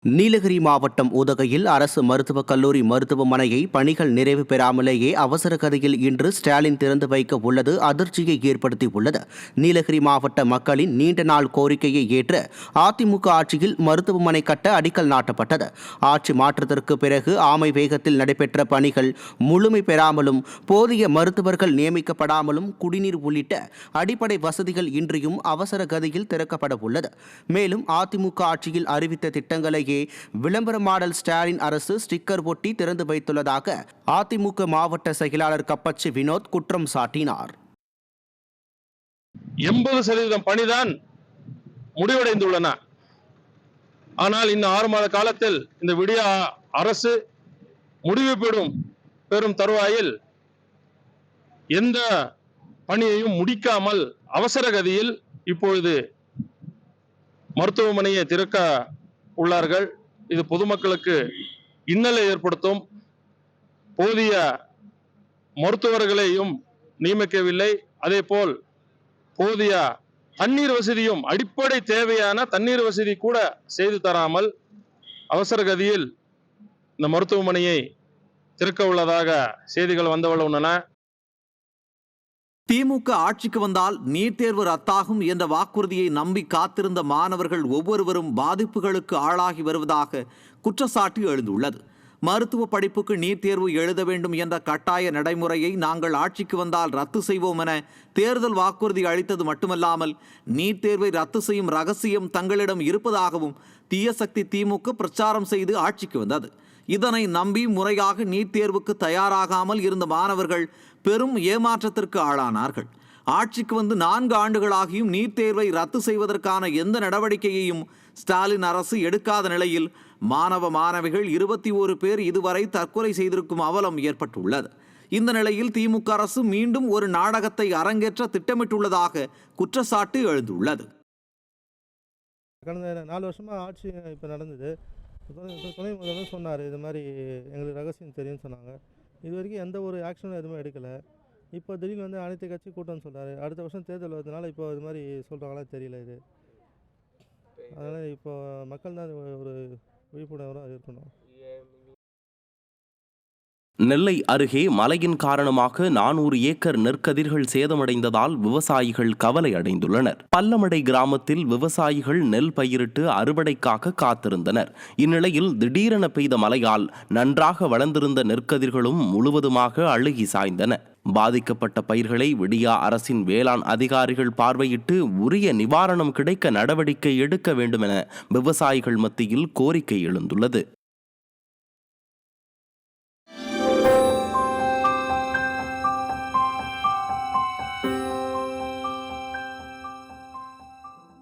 நீலகிரி மாவட்டம் உதகையில் அரசு மருத்துவக் கல்லூரி மருத்துவமனையை பணிகள் நிறைவு பெறாமலேயே அவசர கதியில் இன்று ஸ்டாலின் திறந்து வைக்க உள்ளது அதிர்ச்சியை ஏற்படுத்தியுள்ளது. நீலகிரி மாவட்ட மக்களின் நீண்ட நாள் கோரிக்கையை ஏற்று அதிமுக ஆட்சியில் மருத்துவமனை கட்ட அடிக்கல் நாட்டப்பட்டது. ஆட்சி மாற்றத்திற்கு பிறகு ஆமை வேகத்தில் நடைபெற்ற பணிகள் முழுமை பெறாமலும் போதிய மருத்துவர்கள் நியமிக்கப்படாமலும் குடிநீர் உள்ளிட்ட அடிப்படை வசதிகள் இன்றியும் அவசர கதியில் திறக்கப்பட உள்ளது. மேலும் அதிமுக ஆட்சியில் அறிவித்த திட்டங்களை விளம்பர மாடல் ஸ்டாலின் அரசு ஸ்டிக்கர் ஒட்டி திறந்து வைத்துள்ளதாக அதிமுக மாவட்ட செயலாளர் கப்பச்சி வினோத் குற்றம் சாட்டினார். 80% பணிதான் முடிவடைந்துள்ளன. ஆனால் இன்னும் 6 மாத காலத்தில் இந்த விடிய அரசு முடிவு பெறும் தருவாயில் எந்த பணியையும் முடிக்காமல் அவசர கதியில் இப்பொழுது மருத்துவமனையை திறக்க உள்ளார்கள். இது பொதுமக்களுக்கு இன்னலை ஏற்படுத்தும். போதிய மருத்துவர்களையும் நியமிக்கவில்லை. அதேபோல் போதிய தண்ணீர் வசதியும் அடிப்படை தேவையான தண்ணீர் வசதி கூட செய்து தராமல் அவசர கதியில் இந்த மருத்துவமனையை திறக்க உள்ளதாக செய்திகள் வந்துள்ளன. திமுக ஆட்சிக்கு வந்தால் நீட் தேர்வு ரத்தாகும் என்ற வாக்குறுதியை நம்பி காத்திருந்த மாணவர்கள் ஒவ்வொருவரும் பாதிப்புகளுக்கு ஆளாகி வருவதாக குற்றச்சாட்டு எழுந்துள்ளது. மருத்துவ படிப்புக்கு நீட் தேர்வு எழுத வேண்டும் என்ற கட்டாய நடைமுறையை நாங்கள் ஆட்சிக்கு வந்தால் ரத்து செய்வோம் என தேர்தல் வாக்குறுதி அளித்தது மட்டுமல்லாமல் நீட் தேர்வை ரத்து செய்யும் ரகசியம் தங்களிடம் இருப்பதாகவும் தீய சக்தி திமுக பிரச்சாரம் செய்து ஆட்சிக்கு வந்தது. இதனை நம்பி முறையாக நீட் தேர்வுக்கு தயாராகாமல் இருந்த மாணவர்கள் பெரும் ஏமாற்றத்திற்கு ஆளானார்கள். ஆட்சிக்கு வந்து 4 ஆண்டுகளாகியும் நீட் தேர்வை ரத்து செய்வதற்கான எந்த நடவடிக்கையையும் ஸ்டாலின் அரசு எடுக்காத நிலையில் மாணவ மாணவிகள் 21 பேர் இதுவரை தற்கொலை செய்திருக்கும் அவலம் ஏற்பட்டுள்ளது. இந்த நிலையில் திமுக அரசு மீண்டும் ஒரு நாடகத்தை அரங்கேற்ற திட்டமிட்டுள்ளதாக குற்றச்சாட்டு எழுந்துள்ளது. கடந்த 4 வருஷமாக ஆட்சி இப்போ நடந்தது. துணை முதல்வர் சொன்னார், இது மாதிரி எங்களுக்கு ரகசியம் தெரியும்னு சொன்னாங்க. இது வரைக்கும் எந்த ஒரு ஆக்ஷனும் எதுவுமே எடுக்கலை. இப்போ திடீர்னு வந்து அனைத்து கட்சி கூட்டம்னு சொல்கிறாரு. அடுத்த வருஷம் தேர்தல் வரதுனால இப்போ இது மாதிரி சொல்கிறாங்களா தெரியல. இது அதனால் இப்போ மக்கள் தான் ஒரு விழிப்புணர்வாக இருக்கணும். நெல்லை அருகே மழையின் காரணமாக 400 ஏக்கர் நெற்கதிர்கள் சேதமடைந்ததால் விவசாயிகள் கவலை அடைந்துள்ளனர். பல்லமடை கிராமத்தில் விவசாயிகள் நெல் பயிரிட்டு அறுவடைக்காக காத்திருந்தனர். இந்நிலையில் திடீரென பெய்த மழையால் நன்றாக வளர்ந்திருந்த நெற்கதிர்களும் முழுவதுமாக அழுகி சாய்ந்தன. பாதிக்கப்பட்ட பயிர்களை விடியா அரசின் வேளாண் அதிகாரிகள் பார்வையிட்டு உரிய நிவாரணம் கிடைக்க நடவடிக்கை எடுக்க வேண்டும் என விவசாயிகள் மத்தியில் கோரிக்கை எழுந்துள்ளது.